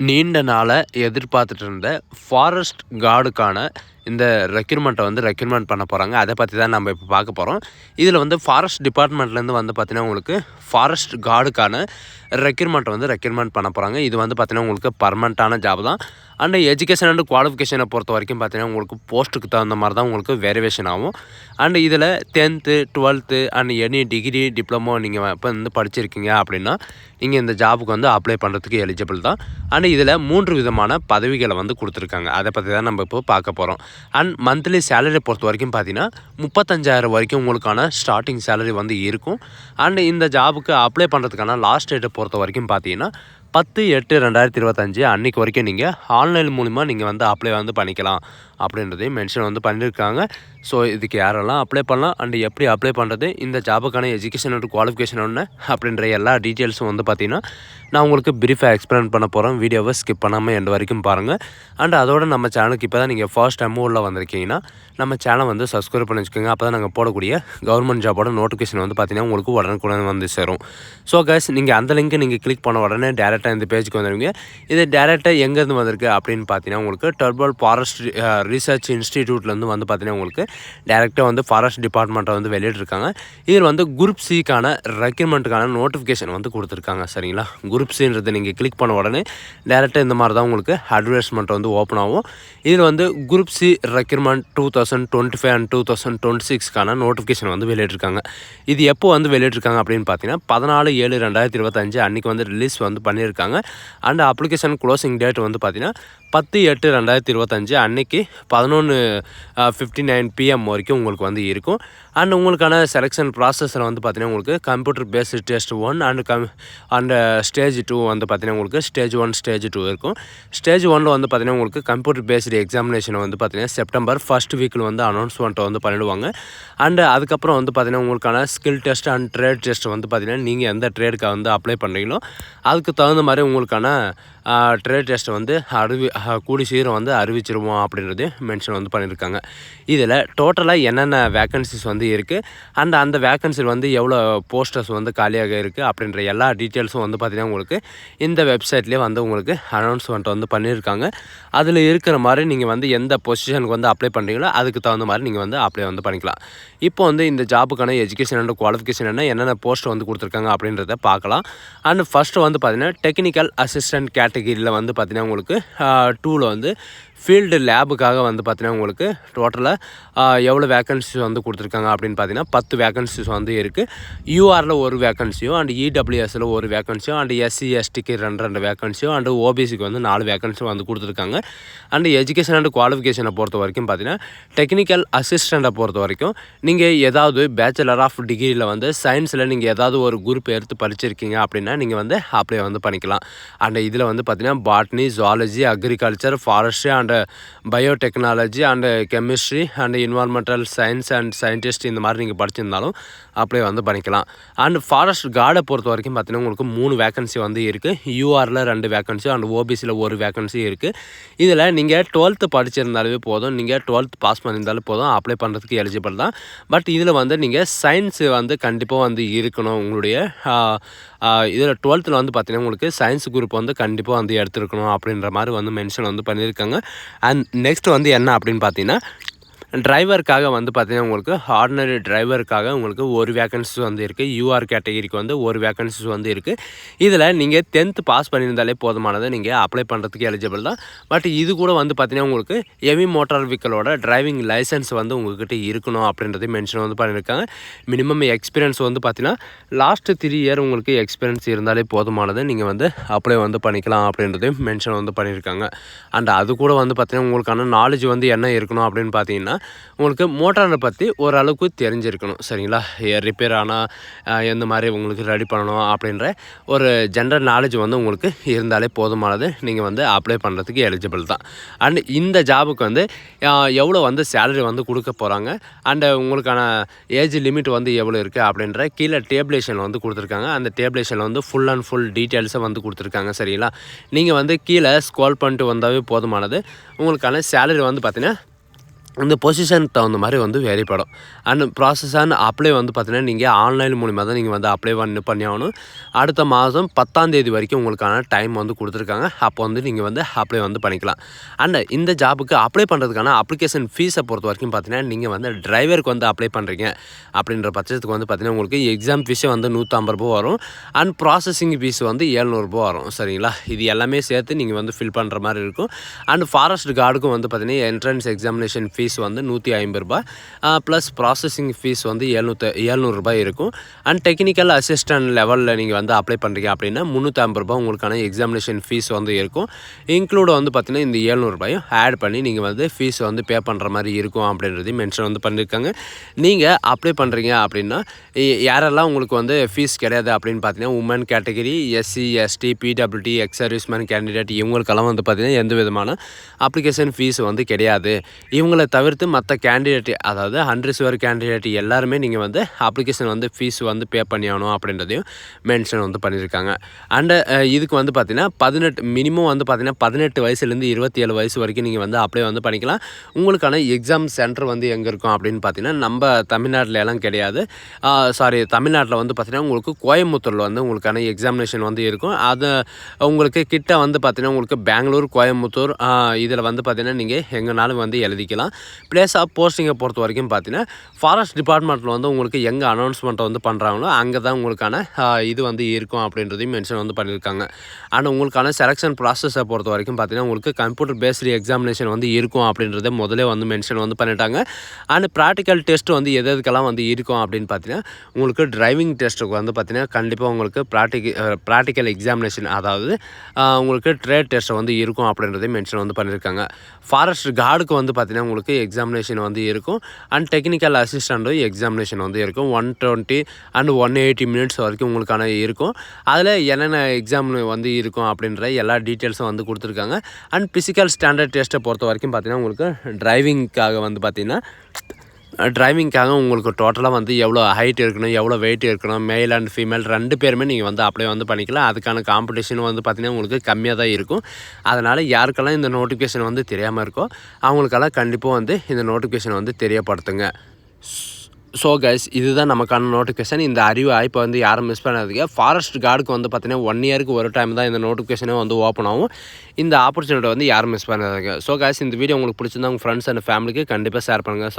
நீண்ட நாளா எதிர்பார்த்துட்டு இருந்த ஃபாரஸ்ட் கார்டுக்கான இந்த ரெக்ரூட்மெண்ட் பண்ண போகிறாங்க. அதை பற்றி தான் நம்ம இப்போ பார்க்க போகிறோம். இதில் வந்து ஃபாரஸ்ட் டிபார்ட்மெண்ட்லேருந்து வந்து பார்த்தீங்கன்னா உங்களுக்கு ஃபாரஸ்ட் கார்டுக்கான ரெக்ரூட்மெண்ட் பண்ண போகிறாங்க. இது வந்து பார்த்தீங்கன்னா உங்களுக்கு பர்மனெண்ட்டான ஜாப் தான். அண்ட் எஜுகேஷன் அண்ட் குவாலிஃபிகேஷனை பொறுத்த வரைக்கும் பார்த்தீங்கன்னா உங்களுக்கு போஸ்ட்டுக்கு தகுந்த மாதிரி தான் உங்களுக்கு வேரியேஷன் ஆகும். அண்ட் இதில் 10th 12th and any degree diploma நீங்கள் இப்போ வந்து படிச்சிருக்கீங்க அப்படின்னா நீங்கள் இந்த ஜாபுக்கு வந்து அப்ளை பண்ணுறதுக்கு எலிஜிபிள் தான். அண்ட் இதில் 3 விதமான பதவிகளை வந்து கொடுத்துருக்காங்க. அதை பற்றி தான் நம்ம இப்போ பார்க்க போகிறோம். அண்ட் மந்த்லி சேலரி பொறுத்த வரைக்கும் பார்த்தீங்கன்னா 35,000 வரைக்கும் உங்களுக்கான ஸ்டார்டிங் சேலரி வந்து இருக்கும். அண்ட் இந்த ஜாபுக்கு அப்ளை பண்ணுறதுக்கான லாஸ்ட் டேட்டை பொறுத்த வரைக்கும் பார்த்தீங்கன்னா 10/8/2025 அன்றைக்கு வரைக்கும் நீங்கள் ஆன்லைன் மூலிமா நீங்கள் வந்து அப்ளை வந்து பண்ணிக்கலாம் அப்படின்றதையும் மென்ஷன் வந்து பண்ணியிருக்காங்க. ஸோ இதுக்கு யாரெல்லாம் அப்ளை பண்ணலாம் அண்ட் எப்படி அப்ளை பண்ணுறது, இந்த ஜாபுக்கான எஜுகேஷன் அண்ட் குவாலிஃபிகேஷன் ஒன்று அப்படின்ற எல்லா டீட்டெயில்ஸும் வந்து பார்த்திங்கன்னா நான் உங்களுக்கு ப்ரீஃபாக எக்ஸ்பிளைன் பண்ண போகிறேன். வீடியோவை ஸ்கிப் பண்ணாமல் எண்டு வரைக்கும் பாருங்கள். அண்ட் அதோட நம்ம சேனலுக்கு இப்போ தான் நீங்கள் ஃபர்ஸ்ட் டைம் உள்ள வந்திருக்கீங்கன்னா நம்ம சேனலை வந்து சப்ஸ்கிரைப் பண்ணி வச்சுக்கோங்க. அப்போ தான் நாங்கள் போடக்கூடிய கவர்மெண்ட் ஜாபோட நோட்டிஃபிகேஷன் வந்து பார்த்திங்கன்னா உங்களுக்கு உடனுக்குடன் வந்து சேரும். ஸோ கைஸ், நீங்கள் அந்த லிங்க்கை நீங்கள் கிளிக் பண்ண உடனே டேரெக்டாக இந்த பேஜுக்கு வந்துடுவீங்க. இது டேரெக்டாக எங்கேருந்து வந்திருக்கு அப்படின்னு பார்த்தீங்கன்னா உங்களுக்கு டர்பல் ஃபாரஸ்ட் ரிசர்ச் இன்ஸ்டிடியூட்லேருந்து வந்து பார்த்தீங்கன்னா உங்களுக்கு டேரெக்டாக வந்து ஃபாரஸ்ட் டிபார்ட்மெண்ட்டை வந்து வெளியிட்டிருக்காங்க. இதில் வந்து குரூப் சிக்கான ரெக்ரூட்மெண்ட்டுக்கான நோட்டிஃபிகேஷன் வந்து கொடுத்துருக்காங்க. சரிங்களா, குரூப் சின்றது நீங்கள் கிளிக் பண்ண உடனே டேரெக்டாக இந்த மாதிரி தான் உங்களுக்கு அட்வர்டைஸ்மெண்ட் வந்து ஓப்பன் ஆகும். இதில் வந்து குரூப் சி ரெக்ரூட்மெண்ட் 2025 அண்ட் 2026க்கான நோட்டிஃபிகேஷன் வந்து வெளியிட்டிருக்காங்க. இது எப்போ வந்து வெளியிட்டிருக்காங்க அப்படின்னு பார்த்தீங்கன்னா 14/7/2025 அன்றைக்கி வந்து ரிலீஸ் வந்து பண்ணியிருக்காங்க. அண்ட் அப்ளிகேஷன் க்ளோசிங் டேட் வந்து பார்த்தீங்கன்னா 10/8/2025 அன்றைக்கி 11:59 PM வரைக்கும் உங்களுக்கு வந்து இருக்கும். அண்ட் உங்களுக்கான செலெக்ஷன் ப்ராசஸில் வந்து பார்த்தீங்கன்னா உங்களுக்கு computer based test 1 and stage 2 வந்து பார்த்தீங்கன்னா உங்களுக்கு ஸ்டேஜ் 1 ஸ்டேஜ் 2 இருக்கும். ஸ்டேஜ் 1 வந்து பார்த்தீங்கன்னா உங்களுக்கு கம்ப்யூட்டர் பேஸ்டு எக்ஸாமினேஷன் வந்து பார்த்தீங்கன்னா செப்டம்பர் ஃபர்ஸ்ட் வீக்கில் வந்து அனௌன்ஸ்மெண்ட்டை வந்து பண்ணிடுவாங்க. அண்டு அதுக்கப்புறம் வந்து பார்த்தீங்கன்னா உங்களுக்கான skill test and trade test வந்து பார்த்தீங்கன்னா நீங்கள் எந்த ட்ரேடுக்கு வந்து அப்ளை பண்ணுறீங்களோ அதுக்கு தகுந்த மாதிரி உங்களுக்கான ட்ரேட் டெஸ்ட்டை வந்து கூடி சீக்கிரம் வந்து அறிவிச்சிருவோம் அப்படின்றது மென்ஷன் வந்து பண்ணியிருக்காங்க. இதில் டோட்டலாக என்னென்ன வேக்கன்சிஸ் வந்து இருக்குது அண்ட் அந்த வேக்கன்சி வந்து எவ்வளோ போஸ்டர்ஸ் வந்து காலியாக இருக்குது அப்படின்ற எல்லா டீட்டெயில்ஸும் வந்து பார்த்திங்கன்னா உங்களுக்கு இந்த வெப்சைட்லேயே வந்து உங்களுக்கு அனௌன்ஸ்மெண்ட் வந்து பண்ணியிருக்காங்க. அதில் இருக்கிற மாதிரி நீங்கள் வந்து எந்த பொசிஷனுக்கு வந்து அப்ளை பண்ணுறீங்களோ அதுக்கு தகுந்த மாதிரி நீங்கள் வந்து அப்ளை வந்து பண்ணிக்கலாம். இப்போ வந்து இந்த ஜாபுக்கான எஜுகேஷன் அண்ட் குவாலிஃபிகேஷன் என்னென்ன போஸ்ட் வந்து கொடுத்துருக்காங்க அப்படின்றத பார்க்கலாம். அண்ட் ஃபஸ்ட்டு வந்து பார்த்திங்கன்னா டெக்னிக்கல் அசிஸ்டன்ட் கேட்டகிரியில் வந்து பார்த்திங்கன்னா உங்களுக்கு 2ல் வந்து ஃபீல்டு லேபுக்காக வந்து பார்த்திங்கன்னா உங்களுக்கு டோட்டலாக எவ்வளோ வேக்கன்சிஸ் வந்து கொடுத்துருக்காங்க அப்படின்னு பார்த்தீங்கன்னா 10 வேக்கன்சிஸ் வந்து இருக்குது. யூஆரில் ஒரு வேக்கன்சியும் அண்ட் இடபிள்யூஎஸில் ஒரு வேக்கன்சியும் அண்ட் SC/STக்கு 2 வேக்கன்சியும் அண்டு ஓபிசிக்கு வந்து 4 வேக்கன்சியும் வந்து கொடுத்துருக்காங்க. அண்டு எஜுகேஷன் அண்ட் குவாலிஃபிகேஷனை பொறுத்த வரைக்கும் பார்த்தீங்கன்னா டெக்னிக்கல் அசிஸ்டண்ட்டை பொறுத்த வரைக்கும் நீங்கள் ஏதாவது பேச்சுலர் ஆஃப் டிகிரியில் வந்து சயின்ஸில் நீங்கள் ஏதாவது ஒரு குரூப் எடுத்து படிச்சிருக்கீங்க அப்படின்னா நீங்கள் வந்து அப்ளை வந்து பண்ணிக்கலாம். அண்ட் இதில் வந்து பார்த்திங்கன்னா botany, zoology, agriculture, forestry and biotechnology and chemistry and environmental science and scientist இந்த மாதிரி நீங்கள் படிச்சிருந்தாலும் அப்ளை வந்து பண்ணிக்கலாம். அண்ட் ஃபாரஸ்ட் கார்டை பொறுத்த வரைக்கும் பார்த்தீங்கன்னா உங்களுக்கு 3 வேக்கன்சி வந்து இருக்குது. யூஆரில் 2 வேக்கன்சி அண்ட் ஓபிசியில் ஒரு வேக்கன்சி இருக்குது. இதில் நீங்கள் 12th படிச்சிருந்தாலே போதும், நீங்கள் 12th பாஸ் பண்ணியிருந்தாலும் போதும், அப்ளை பண்ணுறதுக்கு எலிஜிபிள் தான். பட் இதில் வந்து நீங்கள் சயின்ஸு வந்து கண்டிப்பாக வந்து இருக்கணும். உங்களுடைய இதில் 12th வந்து பார்த்தீங்கன்னா உங்களுக்கு சயின்ஸ் குரூப் வந்து கண்டிப்பாக வந்து எடுத்துருக்கணும் அப்படின்ற மாதிரி வந்து மென்ஷன் வந்து பண்ணியிருக்காங்க. அண்ட் நெக்ஸ்ட் வந்து என்ன அப்படின்னு பார்த்தீங்கன்னா டிரைவருக்காக வந்து பார்த்திங்கன்னா உங்களுக்கு ஆர்டினரி டிரைவருக்காக உங்களுக்கு ஒரு வேக்கன்சிஸ் வந்து இருக்குது. யூஆர் கேட்டகிரிக்கு வந்து ஒரு வேக்கன்சிஸ் வந்து இருக்குது. இதில் நீங்கள் 10th பாஸ் பண்ணியிருந்தாலே போதுமானதை நீங்கள் அப்ளை பண்ணுறதுக்கு எலிஜிபிள் தான். பட் இது கூட வந்து பார்த்திங்கன்னா உங்களுக்கு ஹெவி மோட்டார் வெஹிக்கிளோட டிரைவிங் லைசன்ஸ் வந்து உங்கள்கிட்ட இருக்கணும் அப்படின்றது மென்ஷன் வந்து பண்ணியிருக்காங்க. மினிமம் எக்ஸ்பீரியன்ஸ் வந்து பார்த்திங்கன்னா லாஸ்ட்டு 3 இயர் உங்களுக்கு எக்ஸ்பீரியன்ஸ் இருந்தாலே போதுமானதை நீங்கள் வந்து அப்ளை வந்து பண்ணிக்கலாம் அப்படின்றது மென்ஷன் வந்து பண்ணியிருக்காங்க. அண்ட் அது கூட வந்து பார்த்திங்கன்னா உங்களுக்கான நாலேஜ் வந்து என்ன இருக்கணும் அப்படின்னு பார்த்தீங்கன்னா உங்களுக்கு மோட்டாரை பற்றி ஓரளவுக்கு தெரிஞ்சிருக்கணும். சரிங்களா, ரிப்பேர் ஆனால் எந்த மாதிரி உங்களுக்கு ரெடி பண்ணணும் அப்படின்ற ஒரு ஜென்ரல் நாலேஜ் வந்து உங்களுக்கு இருந்தாலே போதுமானது, நீங்கள் வந்து அப்ளை பண்ணுறதுக்கு எலிஜிபிள் தான். அண்ட் இந்த ஜாபுக்கு வந்து எவ்வளோ வந்து சேலரி வந்து கொடுக்க போகிறாங்க அண்டு உங்களுக்கான ஏஜ் லிமிட் வந்து எவ்வளோ இருக்குது அப்படின்ற கீழே டேபிளேஷன் வந்து கொடுத்துருக்காங்க. அந்த டேபிளேஷனில் வந்து ஃபுல் அண்ட் ஃபுல் டீட்டெயில்ஸை வந்து கொடுத்துருக்காங்க. சரிங்களா, நீங்கள் வந்து கீழே ஸ்க்ரோல் பண்ணிட்டு வந்தாவே போதுமானது. உங்களுக்கான சேலரி வந்து பார்த்திங்கன்னா இந்த பொசிஷனுக்கு தகுந்த மாதிரி வந்து வேறுபடும். அண்ட் ப்ராசஸ் அண்ட் அப்ளை வந்து பார்த்தீங்கன்னா நீங்கள் ஆன்லைன் மூலிமா தான் நீங்கள் வந்து அப்ளை பண்ணி ஆகணும். அடுத்த மாதம் 10ஆம் தேதி வரைக்கும் உங்களுக்கான டைம் வந்து கொடுத்துருக்காங்க. அப்போ வந்து நீங்கள் வந்து அப்ளை வந்து பண்ணிக்கலாம். அண்ட் இந்த ஜாபுக்கு அப்ளை பண்ணுறதுக்கான அப்ளிகேஷன் ஃபீஸை பொறுத்த வரைக்கும் பார்த்தீங்கன்னா நீங்கள் வந்து டிரைவருக்கு வந்து அப்ளை பண்ணுறீங்க அப்படின்ற பட்சத்துக்கு வந்து பார்த்தீங்கன்னா உங்களுக்கு எக்ஸாம் ஃபீஸே வந்து ரூ. 150 வரும். அண்ட் ப்ராசஸிங் ஃபீஸ் வந்து ரூ. 700 வரும். சரிங்களா? இது எல்லாமே சேர்த்து நீங்கள் வந்து ஃபில் பண்ணுற மாதிரி இருக்கும். அண்ட் ஃபாரஸ்ட் கார்டுக்கும் வந்து பார்த்தீங்கன்னா என்ட்ரன்ஸ் எக்ஸாமினேஷன் ஃபீஸ் வந்து ரூ. 150 ப்ளஸ் ப்ராசஸிங் ஃபீஸ் வந்து ரூ. 700 இருக்கும். அண்ட் டெக்னிக்கல் அசிஸ்டன்ட் லெவலில் நீங்கள் வந்து அப்ளை பண்ணுறீங்க அப்படின்னா ரூ. 350 உங்களுக்கான எக்ஸாமினேஷன் ஃபீஸ் வந்து இருக்கும். இன்க்ளூட் வந்து பார்த்தீங்கன்னா இந்த ரூ. 700 ஆட் பண்ணி நீங்கள் வந்து ஃபீஸ் வந்து பே பண்ணுற மாதிரி இருக்கும் அப்படின்றதையும் மென்ஷன் வந்து பண்ணியிருக்காங்க. நீங்கள் அப்ளை பண்ணுறீங்க அப்படின்னா யாரெல்லாம் உங்களுக்கு வந்து ஃபீஸ் கிடையாது அப்படின்னு பார்த்தீங்கன்னா women category, SC, ST, PWD, ex serviceman candidate இவங்களுக்கெல்லாம் வந்து பார்த்தீங்கன்னா எந்த விதமான அப்ளிகேஷன் ஃபீஸ் வந்து கிடையாது. இவங்களை தவிர்த்து மற்ற கேண்டிடேட் அதாவது அன்ரிசர்வ்டு கேண்டிடேட் எல்லாருமே நீங்கள் வந்து அப்ளிகேஷன் வந்து ஃபீஸ் வந்து பே பண்ணியாகணும் அப்படின்றதையும் மென்ஷன் வந்து பண்ணியிருக்காங்க. அண்டு இதுக்கு வந்து பார்த்திங்கன்னா மினிமம் வந்து பார்த்திங்கன்னா 18 வயசுலேருந்து 27 வயசு வரைக்கும் நீங்கள் வந்து அப்ளை வந்து பண்ணிக்கலாம். உங்களுக்கான எக்ஸாம் சென்டர் வந்து எங்கே இருக்கும் அப்படின்னு பார்த்தீங்கன்னா நம்ம தமிழ்நாட்டில் எல்லாம் கிடையாது. தமிழ்நாட்டில் வந்து பார்த்திங்கன்னா உங்களுக்கு கோயம்புத்தூரில் வந்து உங்களுக்கான எக்ஸாமினேஷன் வந்து இருக்கும். அது உங்களுக்கு கிட்ட வந்து பார்த்திங்கன்னா உங்களுக்கு பெங்களூர், கோயம்புத்தூர் இதில் வந்து பார்த்திங்கன்னா நீங்கள் எங்கேனாலும் வந்து எழுதிக்கலாம். பிளேஸ் ஆஃப் போஸ்டிங்கை பொறுத்த வரைக்கும் பார்த்தீங்கன்னா ஃபாரஸ்ட் டிபார்ட்மெண்ட்டில் வந்து உங்களுக்கு எங்கே அனௌன்ஸ்மெண்ட்டை வந்து பண்ணுறாங்களோ அங்கே தான் உங்களுக்கான இது வந்து இருக்கும் அப்படின்றதையும் மென்ஷன் வந்து பண்ணியிருக்காங்க. அண்ட் உங்களுக்கான செலெக்ஷன் ப்ராசஸை பொறுத்த வரைக்கும் பார்த்தீங்கன்னா உங்களுக்கு கம்ப்யூட்டர் பேஸ்டு எக்ஸாமினேஷன் வந்து இருக்கும் அப்படின்றத முதலே வந்து மென்ஷன் வந்து பண்ணிட்டாங்க. அண்ட் ப்ராக்டிக்கல் டெஸ்ட் வந்து எதுக்கெல்லாம் வந்து இருக்கும் அப்படின்னு பார்த்தீங்கன்னா உங்களுக்கு டிரைவிங் டெஸ்ட்டுக்கு வந்து பார்த்தீங்கன்னா கண்டிப்பாக உங்களுக்கு ப்ராக்டிக்கல் எக்ஸாமினேஷன் அதாவது உங்களுக்கு ட்ரேட் டெஸ்ட் வந்து இருக்கும் அப்படின்றதையும் மென்ஷன் வந்து பண்ணியிருக்காங்க. ஃபாரஸ்ட் கார்டுக்கு வந்து பார்த்தீங்கன்னா உங்களுக்கு எக்ஸாமினேஷன் வந்து இருக்கும். அண்ட் டெக்னிக்கல் அசிஸ்டண்ட்டும் எக்ஸாமினேஷன் வந்து இருக்கும். 120 அண்ட் 180 மினிட்ஸ் வரைக்கும் உங்களுக்கான இருக்கும். அதில் என்னென்ன எக்ஸாம் வந்து இருக்கும் அப்படின்ற எல்லா டீட்டெயில்ஸும் வந்து கொடுத்துருக்காங்க. அண்ட் ஃபிசிக்கல் ஸ்டாண்டர்ட் டெஸ்ட்டை பொறுத்த வரைக்கும் பார்த்தீங்கன்னா உங்களுக்கு டிரைவிங்க்காக வந்து பார்த்திங்கன்னா உங்களுக்கு டோட்டலாக வந்து எவ்வளோ ஹைட் இருக்கணும், எவ்வளோ வெயிட் இருக்கணும், மேல் அண்ட் ஃபீமேல் 2 பேருமே நீங்கள் வந்து அப்ளை வந்து பண்ணிக்கலாம். அதுக்கான காம்படிஷன் வந்து பார்த்திங்கன்னா உங்களுக்கு கம்மியாக தான் இருக்கும். அதனால் யாருக்கெல்லாம் இந்த நோட்டிஃபிகேஷன் வந்து தெரியாமல் இருக்கோ அவங்களுக்கெல்லாம் கண்டிப்பாக வந்து இந்த நோட்டிஃபிகேஷன் வந்து தெரியப்படுத்துங்க. ஸோ கைஸ் இதுதான் நமக்கான நோட்டிஃபிகேஷன். இந்த அறிவு வாய்ப்பை வந்து யாரும் மிஸ் பண்ணாதீங்க. ஃபாரஸ்ட் கார்டுக்கு வந்து பார்த்தீங்கன்னா 1 இயருக்கு ஒரு டைம் தான் இந்த நோட்டிஃபிகேஷனே வந்து ஓப்பன் ஆகும். இந்த ஆப்பர்ச்சுனிட்டி வந்து யாரும் மிஸ் பண்ணாதீங்க. ஸோ கைஸ் இந்த வீடியோ உங்களுக்கு பிடிச்சிருந்தா உங்கள் ஃப்ரெண்ட்ஸ் அண்ட் ஃபேமிலிக்கு கண்டிப்பாக ஷேர் பண்ணுங்கள். ஸோ